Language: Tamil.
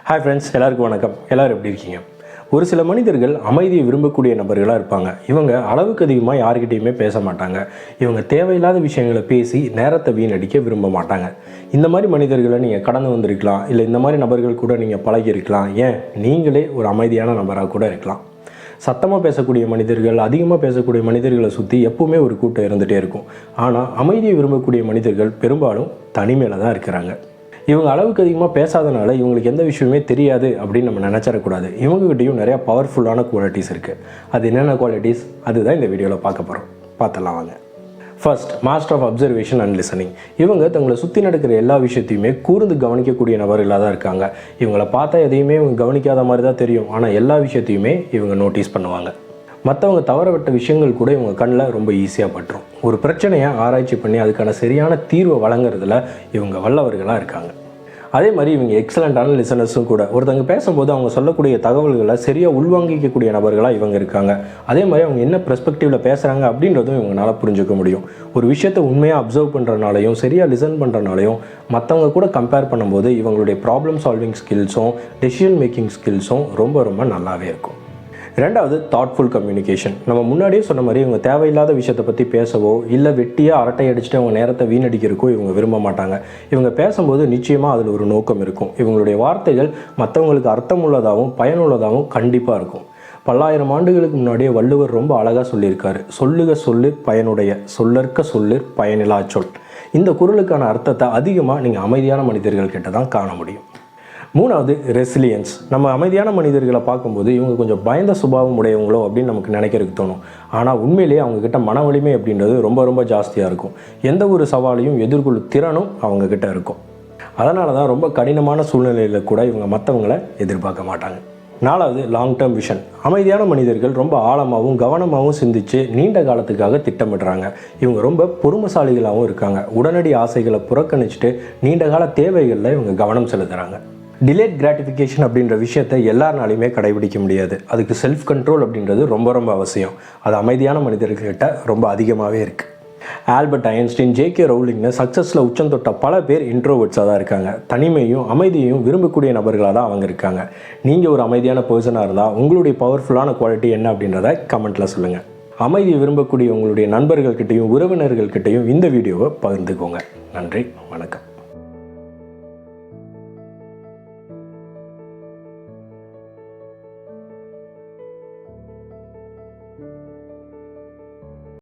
ஹாய் ஃப்ரெண்ட்ஸ், எல்லாருக்கும் வணக்கம். எல்லோரும் எப்படி இருக்கீங்க? ஒரு சில மனிதர்கள் அமைதியை விரும்பக்கூடிய நபர்களாக இருப்பாங்க. இவங்க அளவுக்கு அதிகமாக யார்கிட்டையுமே பேச மாட்டாங்க. இவங்க தேவையில்லாத விஷயங்களை பேசி நேரத்தை வீணடிக்க விரும்ப மாட்டாங்க. இந்த மாதிரி மனிதர்களை நீங்கள் கடந்து வந்திருக்கலாம், இல்லை இந்த மாதிரி நபர்கள் கூட நீங்கள் பழகியிருக்கலாம். ஏன் நீங்களே ஒரு அமைதியான நபராக கூட இருக்கலாம். சத்தமாக பேசக்கூடிய மனிதர்கள், அதிகமாக பேசக்கூடிய மனிதர்களை சுற்றி எப்பவுமே ஒரு கூட்டம் இருந்துகிட்டே இருக்கும். ஆனால் அமைதியை விரும்பக்கூடிய மனிதர்கள் பெரும்பாலும் தனிமையில் தான் இருக்கிறாங்க. இவங்க அளவுக்கு அதிகமாக பேசாதனால இவங்களுக்கு எந்த விஷயமே தெரியாது அப்படின்னு நம்ம நினச்சிடக்கூடாது. இவங்ககிட்டையும் நிறையா பவர்ஃபுல்லான குவாலிட்டிஸ் இருக்குது. அது என்னென்ன குவாலிட்டிஸ், அதுதான் இந்த வீடியோவில் பார்க்க போகிறோம். பார்த்துடலாம் வாங்க. First, master of observation and listening. இவங்க தங்களை சுற்றி நடக்கிற எல்லா விஷயத்தையுமே கூர்ந்து கவனிக்கக்கூடிய நபர்களாக தான் இருக்காங்க. இவங்களை பார்த்தா எதையுமே இவங்க கவனிக்காத மாதிரி தான் தெரியும், ஆனால் எல்லா விஷயத்தையுமே இவங்க நோட்டீஸ் பண்ணுவாங்க. மற்றவங்க தவற விட்ட விஷயங்கள் கூட இவங்க கண்ணில் ரொம்ப ஈஸியாக பட்டுரும். ஒரு பிரச்சனையை ஆராய்ச்சி பண்ணி அதுக்கான சரியான தீர்வை வழங்குறதுல இவங்க வல்லவர்களாக இருக்காங்க. அதே மாதிரி இவங்க எக்ஸலண்ட்டான லிசனர்ஸும் கூட. ஒருத்தவங்க பேசும்போது அவங்க சொல்லக்கூடிய தகவல்களை சரியாக உள்வாங்கிக்கக்கூடிய நபர்களாக இவங்க இருக்காங்க. அதே மாதிரி அவங்க என்ன பெர்ஸ்பெக்டிவில் பேசுகிறாங்க அப்படின்றதும் இவங்களால புரிஞ்சுக்க முடியும். ஒரு விஷயத்தை உண்மையாக அப்சர்வ் பண்ணுறனாலையும் சரியாக லிசன் பண்ணுறனாலையும் மற்றவங்க கூட கம்பேர் பண்ணும்போது இவங்களுடைய ப்ராப்ளம் சால்விங் ஸ்கில்ஸும் டெசிஷன் மேக்கிங் ஸ்கில்ஸும் ரொம்ப ரொம்ப நல்லாவே இருக்கும். ரெண்டாவது, தாட்ஃபுல் கம்யூனிகேஷன். நம்ம முன்னாடியே சொன்ன மாதிரி இவங்க தேவையில்லாத விஷயத்தை பற்றி பேசவோ இல்லை வெட்டியாக அரட்டை அடிச்சுட்டு அவங்க நேரத்தை வீணடிக்கிறக்கோ இவங்க விரும்ப மாட்டாங்க. இவங்க பேசும்போது நிச்சயமாக அதில் ஒரு நோக்கம் இருக்கும். இவங்களுடைய வார்த்தைகள் மற்றவங்களுக்கு அர்த்தமுள்ளதாகவும் பயனுள்ளதாகவும் கண்டிப்பாக இருக்கும். பல்லாயிரம் ஆண்டுகளுக்கு முன்னாடியே வள்ளுவர் ரொம்ப அழகாக சொல்லியிருக்காரு. சொல்லுக சொல்லிற் பயனுடைய, சொல்லற்க சொல்லிற் பயனிலா சொல். இந்த குறளுக்கான அர்த்தத்தை அதிகமாக நீங்கள் அமைதியான மனிதர்கள் கிட்ட தான் காண முடியும். மூணாவது, ரெசிலியன்ஸ். நம்ம அமைதியான மனிதர்களை பார்க்கும்போது இவங்க கொஞ்சம் பயந்த சுபாவம் உடையவங்களோ அப்படின்னு நமக்கு நினைக்கிறதுக்கு தோணும். ஆனால் உண்மையிலேயே அவங்கக்கிட்ட மன வலிமை அப்படின்றது ரொம்ப ரொம்ப ஜாஸ்தியாக இருக்கும். எந்த ஒரு சவாலையும் எதிர்கொள்ளும் திறனும் அவங்கக்கிட்ட இருக்கும். அதனால தான் ரொம்ப கடினமான சூழ்நிலையில் கூட இவங்க மற்றவங்களை எதிர்பார்க்க மாட்டாங்க. நாலாவது, லாங் டேர்ம் விஷன். அமைதியான மனிதர்கள் ரொம்ப ஆழமாகவும் கவனமாகவும் சிந்தித்து நீண்ட காலத்துக்காக திட்டமிடுறாங்க. இவங்க ரொம்ப பொறுமைசாலிகளாகவும் இருக்காங்க. உடனடி ஆசைகளை புறக்கணிச்சுட்டு நீண்ட கால தேவைகளில் இவங்க கவனம் செலுத்துகிறாங்க. டிலேட் கிராட்டிஃபிகேஷன் அப்படின்ற விஷயத்தை எல்லாருனாலையுமே கடைபிடிக்க முடியாது. அதுக்கு செல்ஃப் கண்ட்ரோல் அப்படின்றது ரொம்ப ரொம்ப அவசியம். அது அமைதியான மனிதர்கிட்ட ரொம்ப அதிகமாகவே இருக்குது. Albert Einstein, J K. ரவுலிங்னு சக்ஸஸில் உச்சம் தொட்ட பல பேர் இன்ட்ரோவர்ட்ஸாக தான் இருக்காங்க. தனிமையும் அமைதியையும் விரும்பக்கூடிய நபர்களாக தான் அவங்க இருக்காங்க. நீங்கள் ஒரு அமைதியான பர்சனாக இருந்தால் உங்களுடைய பவர்ஃபுல்லான குவாலிட்டி என்ன அப்படின்றத கமெண்ட்டில் சொல்லுங்கள். அமைதியை விரும்பக்கூடிய உங்களுடைய நண்பர்கள்கிட்டையும் உறவினர்கள்கிட்டையும் இந்த வீடியோவை பகிர்ந்துக்கோங்க. நன்றி, வணக்கம்.